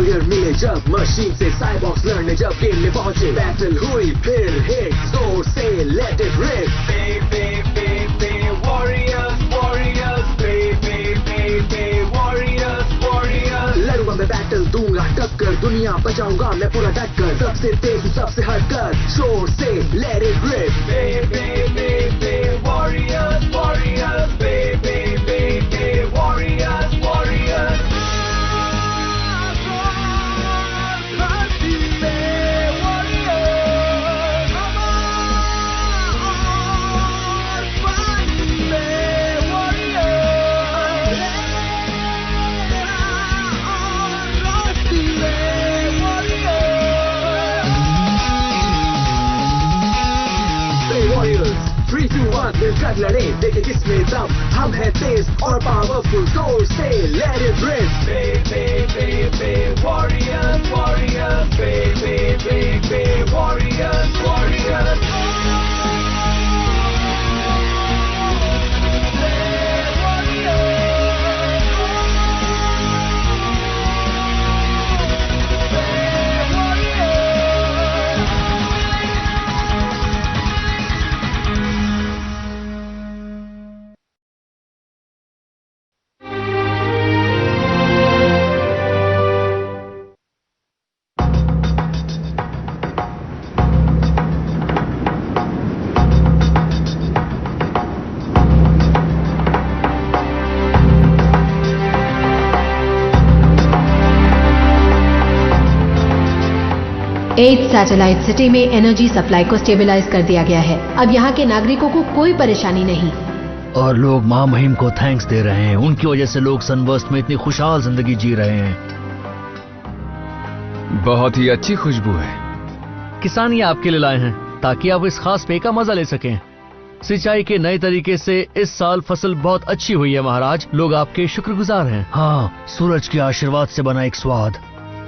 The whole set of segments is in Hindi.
वॉरियर मिले जब मशीन से साइबॉक्स लड़ने जब गेम में पहुंचे बैटल हुई फिर हिट जोर से let it rip warriors warriors warriors लड़ूंगा मैं बैटल दूंगा टक्कर दुनिया बचाऊंगा मैं पूरा डटकर सबसे तेज सबसे हटकर जोर से let it rip warriors warriors warriors warriors मिलकर लड़े देखे किसमें दम हम है तेज और पावरफुल जोर से let it rip warriors warriors warriors warriors at satellite city में एनर्जी सप्लाई को स्टेबलाइज कर दिया गया है। अब यहाँ के नागरिकों को कोई परेशानी नहीं। और लोग माँ महिम को थैंक्स दे रहे हैं। उनकी वजह से लोग सनबर्स्ट में इतनी खुशहाल जिंदगी जी रहे हैं। बहुत ही अच्छी खुशबू है। किसान ये आपके लिए लाए हैं ताकि आप इस खास पेय का मजा ले सकें। सिंचाई के नए तरीके से इस साल फसल बहुत अच्छी हुई है महाराज। लोग आपके शुक्रगुजार हैं। हाँ, सूरज के आशीर्वाद से बना एक स्वाद।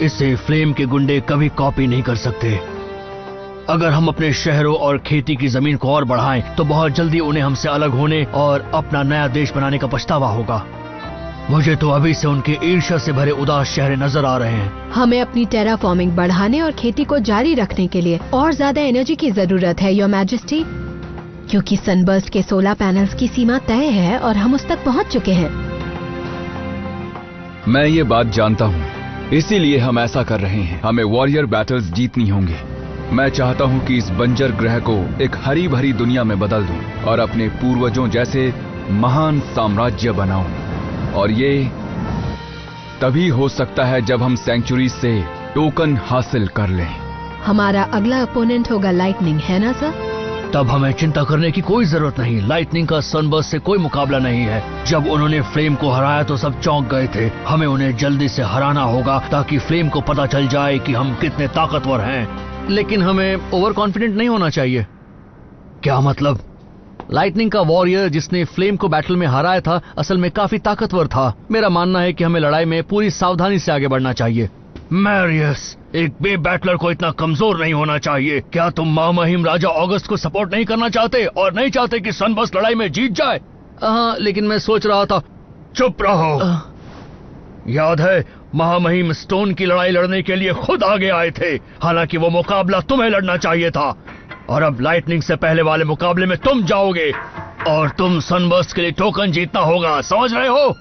इसे फ्लेम के गुंडे कभी कॉपी नहीं कर सकते। अगर हम अपने शहरों और खेती की जमीन को और बढ़ाएं तो बहुत जल्दी उन्हें हमसे अलग होने और अपना नया देश बनाने का पछतावा होगा। मुझे तो अभी से उनके ईर्ष्या से भरे उदास चेहरे नजर आ रहे हैं। हमें अपनी टेराफॉर्मिंग बढ़ाने और खेती को जारी रखने के लिए और ज्यादा एनर्जी की जरूरत है योर मैजेस्टी, क्योंकि सनबर्स्ट के 16 पैनल्स की सीमा तय है और हम उस तक पहुंच चुके हैं। मैं ये बात जानता हूँ, इसीलिए हम ऐसा कर रहे हैं। हमें वॉरियर बैटल्स जीतनी होंगी। मैं चाहता हूँ कि इस बंजर ग्रह को एक हरी भरी दुनिया में बदल दूं और अपने पूर्वजों जैसे महान साम्राज्य बनाऊं। और ये तभी हो सकता है जब हम सेंचुरी से टोकन हासिल कर लें। हमारा अगला अपोनेंट होगा लाइटनिंग, है ना सर? तब हमें चिंता करने की कोई जरूरत नहीं। लाइटनिंग का सनबर्स्ट से कोई मुकाबला नहीं है। जब उन्होंने फ्लेम को हराया तो सब चौंक गए थे। हमें उन्हें जल्दी से हराना होगा ताकि फ्लेम को पता चल जाए कि हम कितने ताकतवर हैं। लेकिन हमें ओवर कॉन्फिडेंट नहीं होना चाहिए। क्या मतलब? लाइटनिंग का वॉरियर जिसने फ्लेम को बैटल में हराया था असल में काफी ताकतवर था। मेरा मानना है कि हमें लड़ाई में पूरी सावधानी से आगे बढ़ना चाहिए। मैरियस, एक बे बैटलर को इतना कमजोर नहीं होना चाहिए। क्या तुम महामहिम राजा ऑगस्ट को सपोर्ट नहीं करना चाहते और नहीं चाहते कि सनबर्स्ट लड़ाई में जीत जाए? हाँ, लेकिन मैं सोच रहा था। चुप रहो। याद है महामहिम स्टोन की लड़ाई लड़ने के लिए खुद आगे आए थे। हालांकि वो मुकाबला तुम्हें लड़ना चाहिए था। और अब लाइटनिंग से पहले वाले मुकाबले में तुम जाओगे और तुम सनबर्स्ट के लिए टोकन जीतना होगा। समझ रहे हो?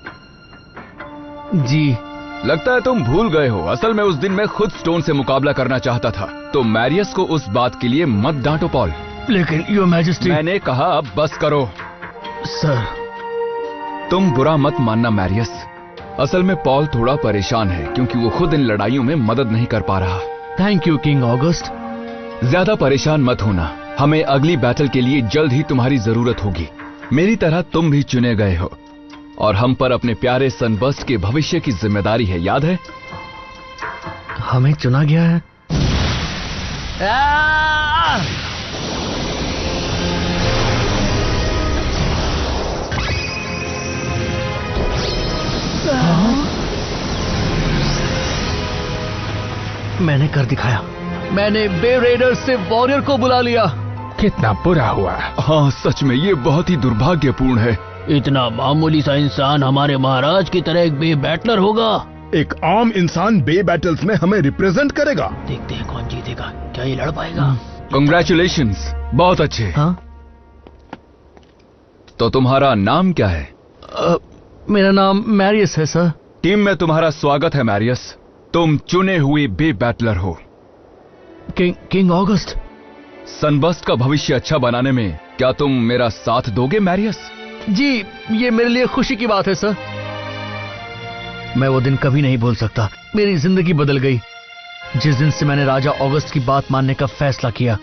जी। लगता है तुम भूल गए हो। असल में उस दिन मैं खुद स्टोन से मुकाबला करना चाहता था। तो मैरियस को उस बात के लिए मत डांटो पॉल। लेकिन योर मैजेस्टी। मैंने कहा अब बस करो। सर, तुम बुरा मत मानना मैरियस। असल में पॉल थोड़ा परेशान है क्योंकि वो खुद इन लड़ाइयों में मदद नहीं कर पा रहा। Thank you king August. ज्यादा परेशान मत होना। हमें अगली बैटल के लिए जल्द ही तुम्हारी जरूरत होगी। मेरी तरह तुम भी चुने गए हो और हम पर अपने प्यारे सनबर्स्ट के भविष्य की जिम्मेदारी है। याद है? हमें चुना गया है। मैंने कर दिखाया। मैंने बे रेडर्स से वॉरियर को बुला लिया। कितना बुरा हुआ। हाँ, सच में ये बहुत ही दुर्भाग्यपूर्ण है। इतना मामूली सा इंसान हमारे महाराज की तरह एक बे बैटलर होगा। एक आम इंसान बे बैटल्स में हमें रिप्रेजेंट करेगा। देखते हैं कौन जीतेगा, क्या ये लड़ पाएगा? कंग्रेचुलेशंस, बहुत अच्छे। हाँ? तो तुम्हारा नाम क्या है? मेरा नाम मैरियस है सर। टीम में तुम्हारा स्वागत है मैरियस। तुम चुने हुए बे बैटलर हो। King August. सनबर्स्ट का भविष्य अच्छा बनाने में क्या तुम मेरा साथ दोगे मैरियस? जी, ये मेरे लिए खुशी की बात है सर। मैं वो दिन कभी नहीं भूल सकता। मेरी जिंदगी बदल गई जिस दिन से मैंने राजा ऑगस्ट की बात मानने का फैसला किया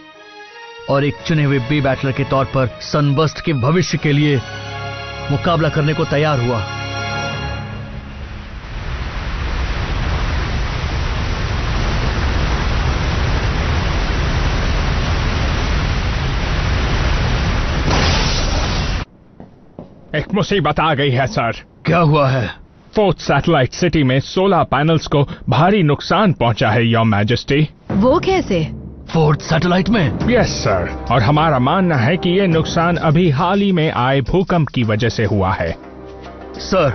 और एक चुने हुए बे बैटलर के तौर पर सनबर्स्ट के भविष्य के लिए मुकाबला करने को तैयार हुआ। एक मुसीबत आ गई है सर। क्या हुआ है? फोर्थ सैटेलाइट सिटी में सोलर पैनल्स को भारी नुकसान पहुंचा है योर मैजेस्टी। वो कैसे? फोर्थ सैटेलाइट में? यस सर, और हमारा मानना है कि ये नुकसान अभी हाल ही में आए भूकंप की वजह से हुआ है। सर,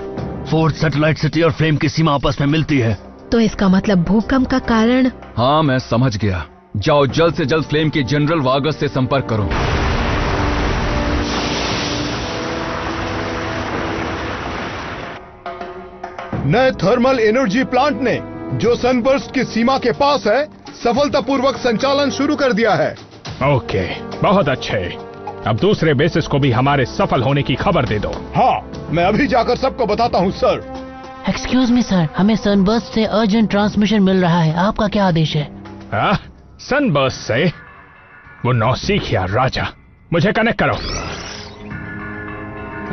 फोर्थ सैटेलाइट सिटी और फ्लेम की सीमा आपस में मिलती है। तो इसका मतलब भूकंप का कारण? हाँ, मैं समझ गया। जाओ जल्द से जल्द फ्लेम के जनरल वागस से संपर्क करो। नए थर्मल एनर्जी प्लांट ने जो सनबर्स्ट की सीमा के पास है सफलतापूर्वक संचालन शुरू कर दिया है। ओके, बहुत अच्छे। अब दूसरे बेसिस को भी हमारे सफल होने की खबर दे दो। हाँ, मैं अभी जाकर सबको बताता हूँ सर। एक्सक्यूज मी सर, हमें सनबर्स्ट से अर्जेंट ट्रांसमिशन मिल रहा है। आपका क्या आदेश है? सनबर्स्ट से? वो नौसिखिया राजा, मुझे कनेक्ट करो।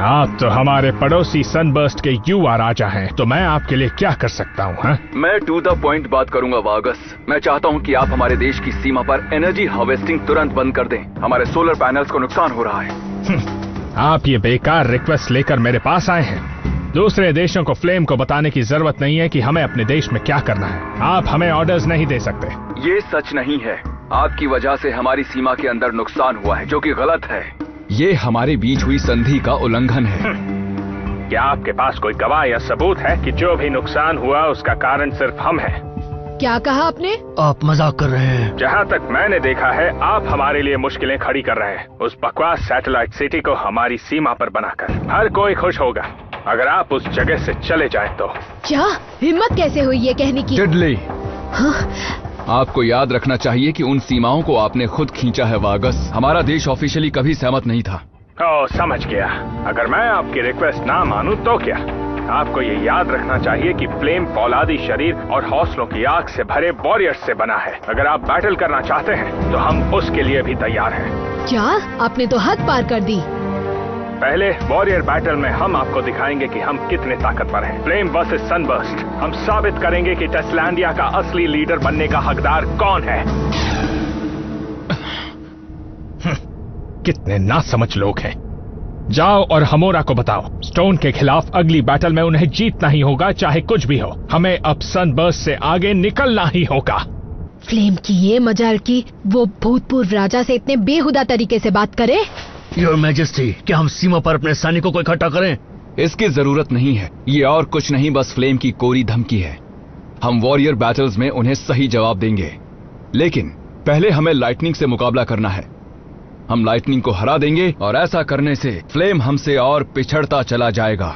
आप तो हमारे पड़ोसी सनबर्स्ट के युवा राजा हैं, तो मैं आपके लिए क्या कर सकता हूँ? हाँ? मैं टू द पॉइंट बात करूंगा वागस। मैं चाहता हूँ कि आप हमारे देश की सीमा पर एनर्जी हार्वेस्टिंग तुरंत बंद कर दें। हमारे सोलर पैनल्स को नुकसान हो रहा है। आप ये बेकार रिक्वेस्ट लेकर मेरे पास आए हैं। दूसरे देशों को फ्लेम को बताने की जरूरत नहीं है कि हमें अपने देश में क्या करना है। आप हमें ऑर्डर्स नहीं दे सकते। ये सच नहीं है। आपकी वजह से हमारी सीमा के अंदर नुकसान हुआ है, जो कि गलत है। ये हमारे बीच हुई संधि का उल्लंघन है। क्या आपके पास कोई गवाह या सबूत है कि जो भी नुकसान हुआ उसका कारण सिर्फ हम हैं? क्या कहा आपने? आप मजाक कर रहे हैं। जहाँ तक मैंने देखा है, आप हमारे लिए मुश्किलें खड़ी कर रहे हैं उस बकवास सैटेलाइट सिटी को हमारी सीमा पर बनाकर। हर कोई खुश होगा अगर आप उस जगह से चले जाएं तो। क्या हिम्मत कैसे हुई ये कहने की? टिडली, हाँ? आपको याद रखना चाहिए कि उन सीमाओं को आपने खुद खींचा है वागस। हमारा देश ऑफिशियली कभी सहमत नहीं था। ओह, समझ गया। अगर मैं आपकी रिक्वेस्ट ना मानूं तो क्या? आपको ये याद रखना चाहिए कि फ्लेम फौलादी शरीर और हौसलों की आग से भरे वॉरियर्स से बना है। अगर आप बैटल करना चाहते हैं तो हम उसके लिए भी तैयार हैं। क्या? आपने तो हद पार कर दी। पहले वॉरियर बैटल में हम आपको दिखाएंगे कि हम कितने ताकतवर हैं। Flame versus sunburst. हम साबित करेंगे कि टेस्लैंडिया का असली लीडर बनने का हकदार कौन है। कितने नासमझ लोग हैं। जाओ और हमोरा को बताओ, स्टोन के खिलाफ अगली बैटल में उन्हें जीतना ही होगा, चाहे कुछ भी हो। हमें अब सनबर्स्ट से आगे निकलना ही होगा। फ्लेम की ये मजाल की वो भूतपूर्व राजा से इतने बेहुदा तरीके से बात करे। योर मैजेस्टी, क्या हम सीमा पर अपने सैनिकों को इकट्ठा करें? इसकी जरूरत नहीं है। ये और कुछ नहीं, बस फ्लेम की कोरी धमकी है। हम वॉरियर बैटल्स में उन्हें सही जवाब देंगे, लेकिन पहले हमें लाइटनिंग से मुकाबला करना है। हम लाइटनिंग को हरा देंगे और ऐसा करने से फ्लेम हमसे और पिछड़ता चला जाएगा।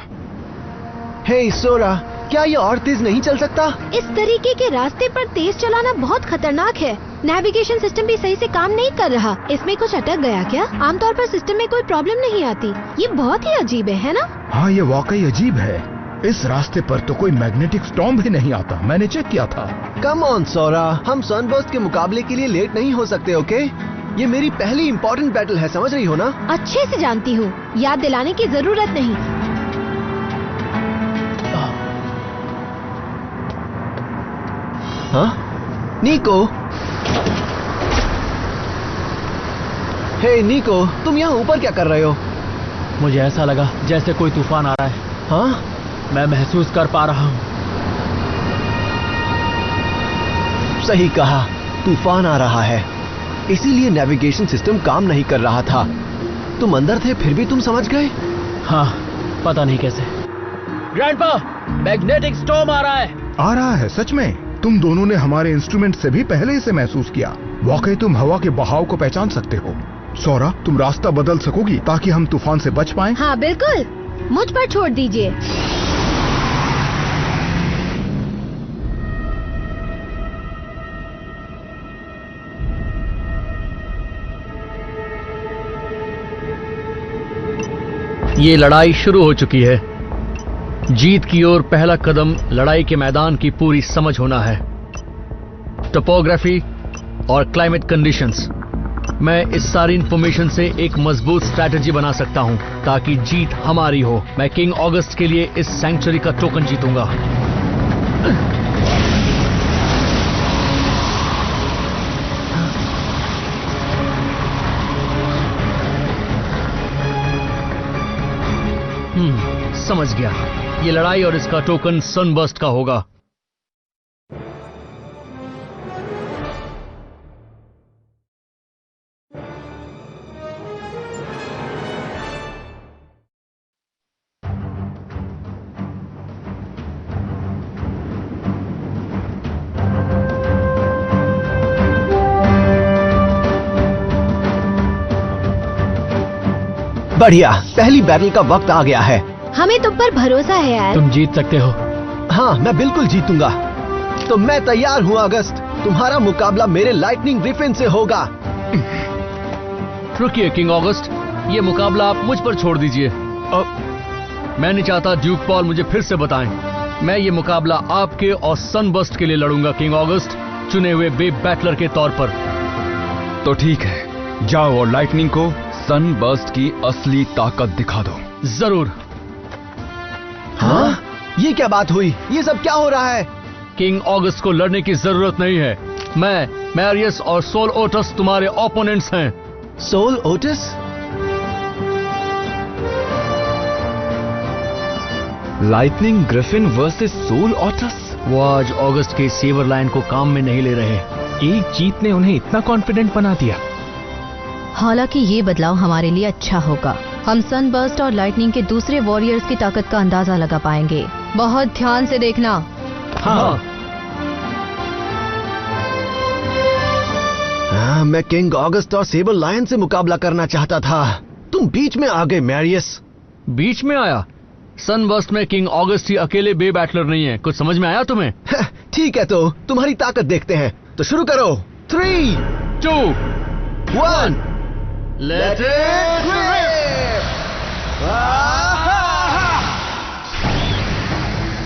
हे सोरा, क्या ये और तेज नहीं चल सकता? इस तरीके के रास्ते पर तेज चलाना बहुत खतरनाक है। नेविगेशन सिस्टम भी सही से काम नहीं कर रहा। इसमें कुछ अटक गया क्या? आमतौर पर सिस्टम में कोई प्रॉब्लम नहीं आती। ये बहुत ही अजीब है ना? हाँ, ये वाकई अजीब है। इस रास्ते पर तो कोई मैग्नेटिक स्टॉर्म भी नहीं आता। मैंने चेक किया था। कम ऑन सोरा, हम सनबर्स्ट के मुकाबले के लिए लेट नहीं हो सकते। ओके, ये मेरी पहली इम्पोर्टेंट बैटल है, समझ रही हो ना? अच्छे से जानती हूँ, याद दिलाने की जरूरत नहीं। हाँ? नीको, हे नीको, तुम यहाँ ऊपर क्या कर रहे हो? मुझे ऐसा लगा जैसे कोई तूफान आ रहा है। हाँ? मैं महसूस कर पा रहा हूँ। सही कहा, तूफान आ रहा है। इसीलिए नेविगेशन सिस्टम काम नहीं कर रहा था। तुम अंदर थे फिर भी तुम समझ गए? हाँ, पता नहीं कैसे। ग्रैंडपा, मैग्नेटिक स्टॉर्म आ रहा है। आ रहा है सच में। तुम दोनों ने हमारे इंस्ट्रूमेंट से भी पहले इसे महसूस किया। वाकई तुम हवा के बहाव को पहचान सकते हो। सौरा, तुम रास्ता बदल सकोगी ताकि हम तूफान से बच पाएं? हाँ बिल्कुल, मुझ पर छोड़ दीजिए। ये लड़ाई शुरू हो चुकी है। जीत की ओर पहला कदम लड़ाई के मैदान की पूरी समझ होना है। टोपोग्राफी और क्लाइमेट कंडीशंस। मैं इस सारी इंफॉर्मेशन से एक मजबूत स्ट्रैटेजी बना सकता हूं ताकि जीत हमारी हो। मैं किंग ऑगस्ट के लिए इस सैंक्चुरी का टोकन जीतूंगा। समझ गया। ये लड़ाई और इसका टोकन सनबर्स्ट का होगा। बढ़िया, पहली बैटल का वक्त आ गया है। हमें तुम पर भरोसा है यार। तुम जीत सकते हो। हाँ, मैं बिल्कुल जीतूंगा। तो मैं तैयार हूँ अगस्त। तुम्हारा मुकाबला मेरे लाइटनिंग ग्रिफिन से होगा। रुकिए किंग ऑगस्ट, ये मुकाबला आप मुझ पर छोड़ दीजिए। मैं नहीं चाहता ड्यूक पॉल मुझे फिर से बताएं। मैं ये मुकाबला आपके और सनबर्स्ट के लिए लड़ूंगा किंग ऑगस्ट, चुने हुए बेब बैटलर के तौर पर। तो ठीक है, जाओ और लाइटनिंग को सनबर्स्ट की असली ताकत दिखा दो। जरूर। हाँ? ये क्या बात हुई? ये सब क्या हो रहा है? किंग ऑगस्ट को लड़ने की जरूरत नहीं है। मैं, मैरियस और सोल ओटस तुम्हारे ओपोनेंट्स हैं। Sol Otus? Lightning Griffin versus Sol Otus? वो आज ऑगस्ट के सेवर लाइन को काम में नहीं ले रहे। एक जीत ने उन्हें इतना कॉन्फिडेंट बना दिया। हालांकि ये बदलाव हमारे लिए अच्छा होगा। हम सनबर्स्ट और लाइटनिंग के दूसरे वॉरियर्स की ताकत का अंदाजा लगा पाएंगे। बहुत ध्यान से देखना। हाँ। मैं किंग ऑगस्ट और सेबर लायन से मुकाबला करना चाहता था। तुम बीच में आ गए मैरियस। बीच में आया? सनबर्स्ट में किंग ऑगस्ट ही अकेले बे बैटलर नहीं है। कुछ समझ में आया तुम्हें? ठीक है, तो तुम्हारी ताकत देखते हैं। तो शुरू करो। 3, 2, 1 लेट इट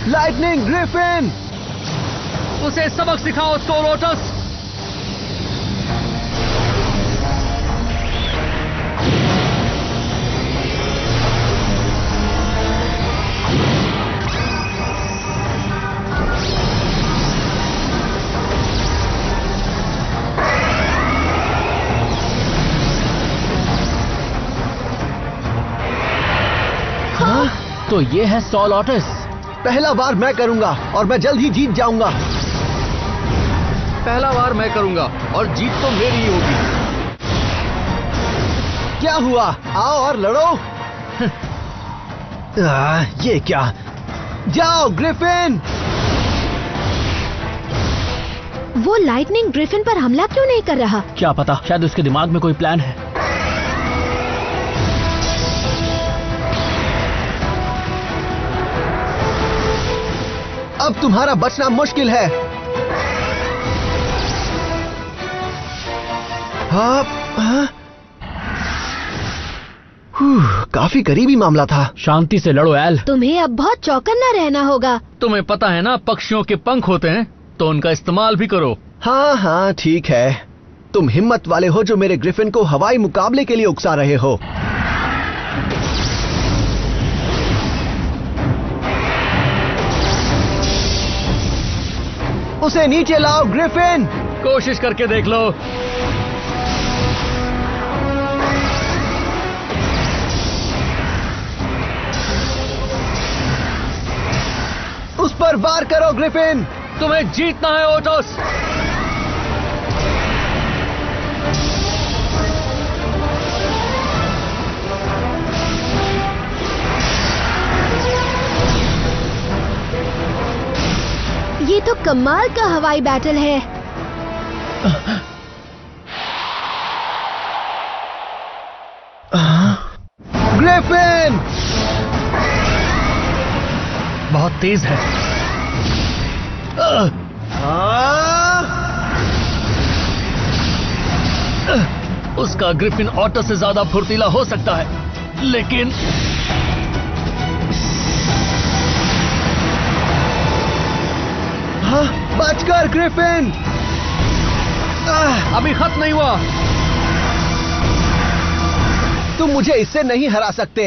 लाइटनिंग ग्रिफिन! उसे सबक सिखाओ सोल ओटस। तो ये है सोल ओटस। पहला बार मैं करूंगा और मैं जल्द ही जीत जाऊंगा। पहला बार मैं करूंगा और जीत तो मेरी ही होगी। क्या हुआ? आओ और लड़ो। ये क्या? जाओ ग्रिफिन! वो लाइटनिंग ग्रिफिन पर हमला क्यों नहीं कर रहा? क्या पता, शायद उसके दिमाग में कोई प्लान है। अब तुम्हारा बचना मुश्किल है। काफी करीबी मामला था। शांति से लड़ो एल। तुम्हें अब बहुत चौकन्ना रहना होगा। तुम्हें पता है ना, पक्षियों के पंख होते हैं, तो उनका इस्तेमाल भी करो। हाँ हाँ ठीक है। तुम हिम्मत वाले हो जो मेरे ग्रिफिन को हवाई मुकाबले के लिए उकसा रहे हो। उसे नीचे लाओ ग्रिफिन! कोशिश करके देख लो। उस पर वार करो ग्रिफिन! तुम्हें जीतना है ओटस। तो कमाल का हवाई बैटल है। ग्रिफिन! बहुत तेज है। उसका ग्रिफिन ऑटो से ज्यादा फुर्तीला हो सकता है, लेकिन हाँ, बचकर ग्रिफिन! अभी खत्म नहीं हुआ। तुम मुझे इससे नहीं हरा सकते।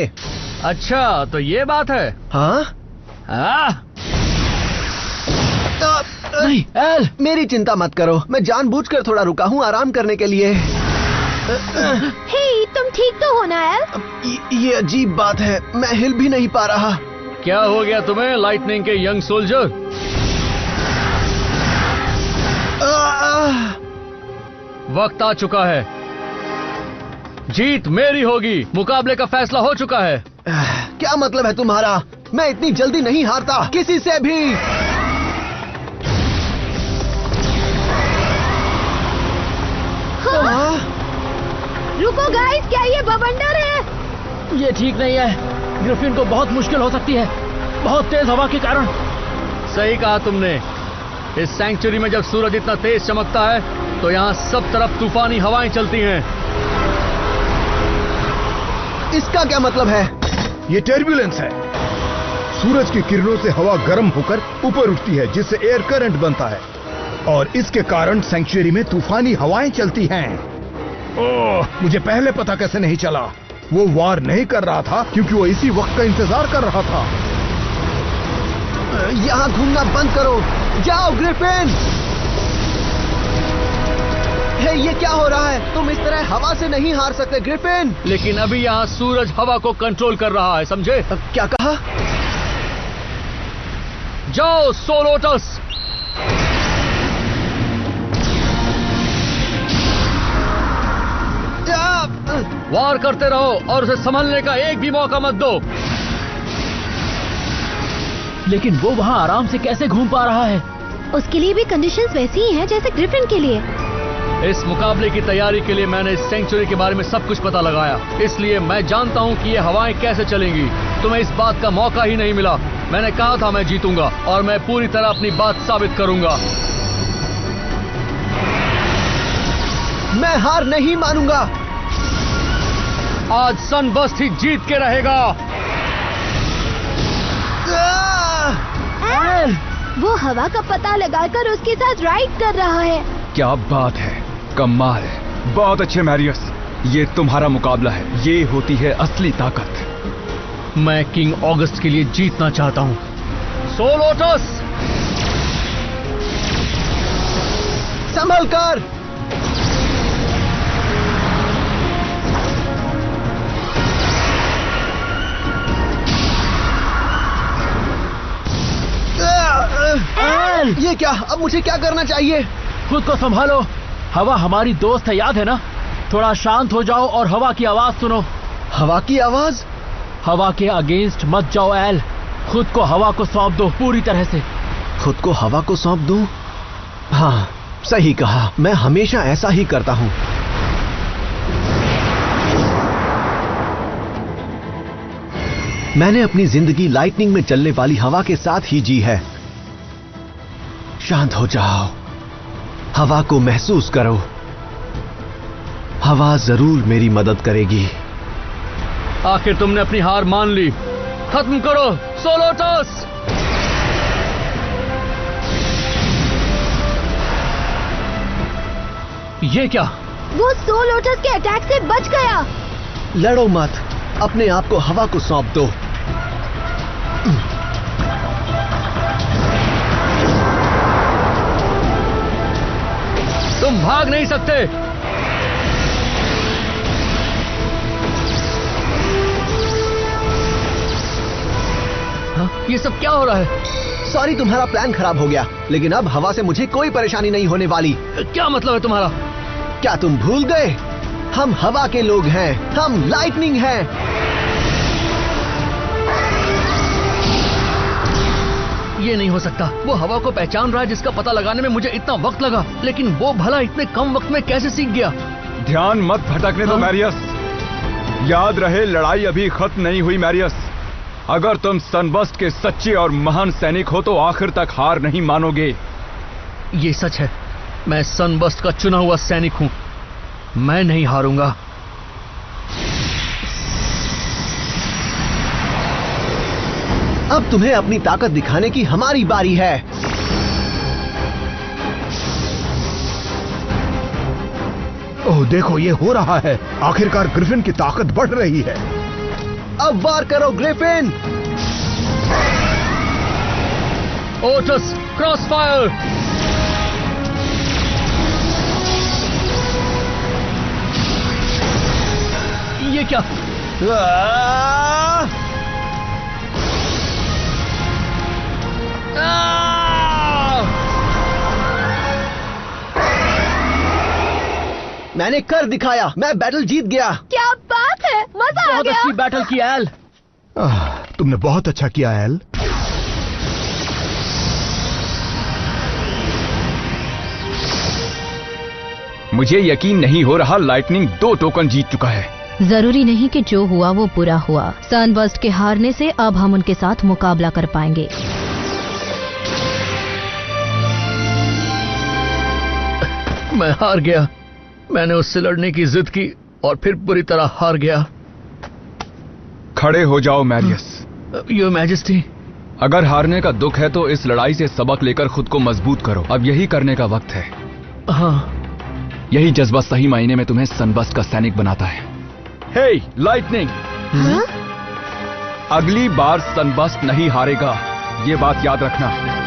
अच्छा, तो ये बात है। हाँ? नहीं, एल! मेरी चिंता मत करो, मैं जानबूझकर थोड़ा रुका हूँ आराम करने के लिए। हे, तुम ठीक तो हो ना एल? ये अजीब बात है, मैं हिल भी नहीं पा रहा। क्या हो गया तुम्हें, लाइटनिंग के यंग सोल्जर? वक्त आ चुका है, जीत मेरी होगी। मुकाबले का फैसला हो चुका है। क्या मतलब है तुम्हारा? मैं इतनी जल्दी नहीं हारता किसी से भी। रुको गाइस, क्या ये बवंडर है? ये ठीक नहीं है, ग्रिफिन को बहुत मुश्किल हो सकती है, बहुत तेज हवा के कारण। सही कहा तुमने। इस सैंक्चुरी में जब सूरज इतना तेज चमकता है तो यहाँ सब तरफ तूफानी हवाएं चलती हैं। इसका क्या मतलब है? ये टर्बुलेंस है। सूरज की किरणों से हवा गर्म होकर ऊपर उठती है, जिससे एयर करंट बनता है, और इसके कारण सैंक्चुरी में तूफानी हवाएं चलती हैं। ओह, मुझे पहले पता कैसे नहीं चला? वो वार नहीं कर रहा था क्योंकि वो इसी वक्त का इंतजार कर रहा था। यहाँ घूमना बंद करो, जाओ ग्रिफिन! हे, ये क्या हो रहा है? तुम इस तरह हवा से नहीं हार सकते ग्रिफिन। लेकिन अभी यहाँ सूरज हवा को कंट्रोल कर रहा है, समझे? क्या कहा? जाओ सोलोटस! वार करते रहो और उसे संभलने का एक भी मौका मत दो। लेकिन वो वहाँ आराम से कैसे घूम पा रहा है? उसके लिए भी कंडीशंस वैसी ही हैं जैसे ग्रिफिन के लिए। इस मुकाबले की तैयारी के लिए मैंने इस सेंचुरी के बारे में सब कुछ पता लगाया, इसलिए मैं जानता हूँ कि ये हवाएं कैसे चलेंगी। तुम्हें इस बात का मौका ही नहीं मिला। मैंने कहा था मैं जीतूंगा और मैं पूरी तरह अपनी बात साबित करूंगा। मैं हार नहीं मानूंगा। आज सनबर्स्ट ही जीत के रहेगा। वो हवा का पता लगाकर उसके साथ राइड कर रहा है। क्या बात है, कमाल। बहुत अच्छे मैरियस, ये तुम्हारा मुकाबला है। ये होती है असली ताकत। मैं किंग ऑगस्ट के लिए जीतना चाहता हूँ। सोलोटस! संभल कर! ये क्या? अब मुझे क्या करना चाहिए? खुद को संभालो, हवा हमारी दोस्त है, याद है ना? थोड़ा शांत हो जाओ और हवा की आवाज सुनो। हवा की आवाज? हवा के अगेंस्ट मत जाओ एल। खुद को हवा को सौंप दो पूरी तरह से। खुद को हवा को सौंप दूं? हाँ, सही कहा। मैं हमेशा ऐसा ही करता हूं। मैंने अपनी जिंदगी लाइटनिंग में चलने वाली हवा के साथ ही जी है। शांत हो जाओ, हवा को महसूस करो। हवा जरूर मेरी मदद करेगी। आखिर तुमने अपनी हार मान ली। खत्म करो सोलोटस! ये क्या? वो सोलोटस के अटैक से बच गया। लड़ो मत, अपने आप को हवा को सौंप दो। तुम भाग नहीं सकते। हाँ? ये सब क्या हो रहा है? सॉरी, तुम्हारा प्लान खराब हो गया, लेकिन अब हवा से मुझे कोई परेशानी नहीं होने वाली। क्या मतलब है तुम्हारा? क्या तुम भूल गए? हम हवा के लोग हैं, हम लाइटनिंग हैं। ये नहीं हो सकता। वो हवा को पहचान रहा है जिसका पता लगाने में मुझे इतना वक्त लगा, लेकिन वो भला इतने कम वक्त में कैसे सीख गया? ध्यान मत भटकने दो मैरियस। याद रहे, लड़ाई अभी खत्म नहीं हुई मैरियस। अगर तुम सनबर्स्ट के सच्चे और महान सैनिक हो तो आखिर तक हार नहीं मानोगे। ये सच है, मैं सनबर्स्ट का चुना हुआ सैनिक हूं। मैं नहीं हारूंगा। अब तुम्हें अपनी ताकत दिखाने की हमारी बारी है। ओह देखो, ये हो रहा है। आखिरकार ग्रिफिन की ताकत बढ़ रही है। अब वार करो ग्रिफिन। Oats crossfire. ये क्या? मैंने कर दिखाया, मैं बैटल जीत गया। क्या बात है, मजा आ बहुत गया। अच्छी बैटल की एल। तुमने बहुत अच्छा किया एल। मुझे यकीन नहीं हो रहा, लाइटनिंग 2 टोकन जीत चुका है। जरूरी नहीं कि जो हुआ वो बुरा हुआ। सनबर्स्ट के हारने से अब हम उनके साथ मुकाबला कर पाएंगे। मैं हार गया। मैंने उससे लड़ने की जिद की और फिर बुरी तरह हार गया। खड़े हो जाओ मैरियस। Your majesty. अगर हारने का दुख है तो इस लड़ाई से सबक लेकर खुद को मजबूत करो। अब यही करने का वक्त है। हाँ, यही जज्बा सही मायने में तुम्हें सनबर्स्ट का सैनिक बनाता है। हे लाइटनिंग, अगली बार सनबर्स्ट नहीं हारेगा, ये बात याद रखना।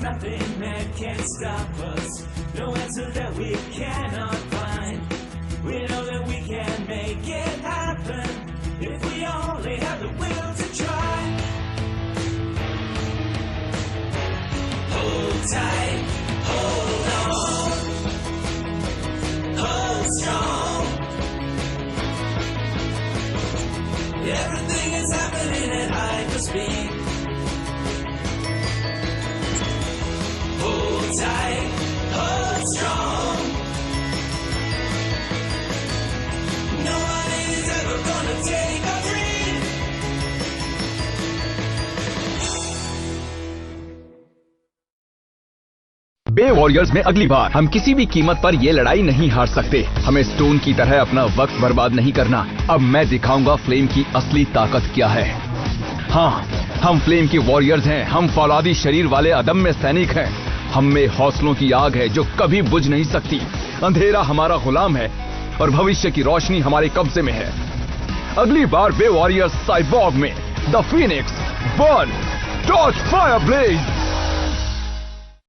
Nothing that can stop us. No answer that we cannot find. We know that we can make it happen if we only have the will to try. Hold tight, hold on, hold strong. Everything is happening at hyper speed. Hold tight, hold strong. Nobody's ever gonna take our dream. Bey Warriors में अगली बार हम किसी भी कीमत पर ये लड़ाई नहीं हार सकते। हमें स्टोन की तरह अपना वक्त बर्बाद नहीं करना। अब मैं दिखाऊंगा फ्लेम की असली ताकत क्या है। हाँ, हम फ्लेम के वॉरियर्स हैं। हम फौलादी शरीर वाले अदम्य सैनिक हैं। हम में हौसलों की आग है जो कभी बुझ नहीं सकती। अंधेरा हमारा गुलाम है और भविष्य की रोशनी हमारे कब्जे में है। अगली बार बे वॉरियर्स साइबॉर्ग में the phoenix burn torch fire Blaze.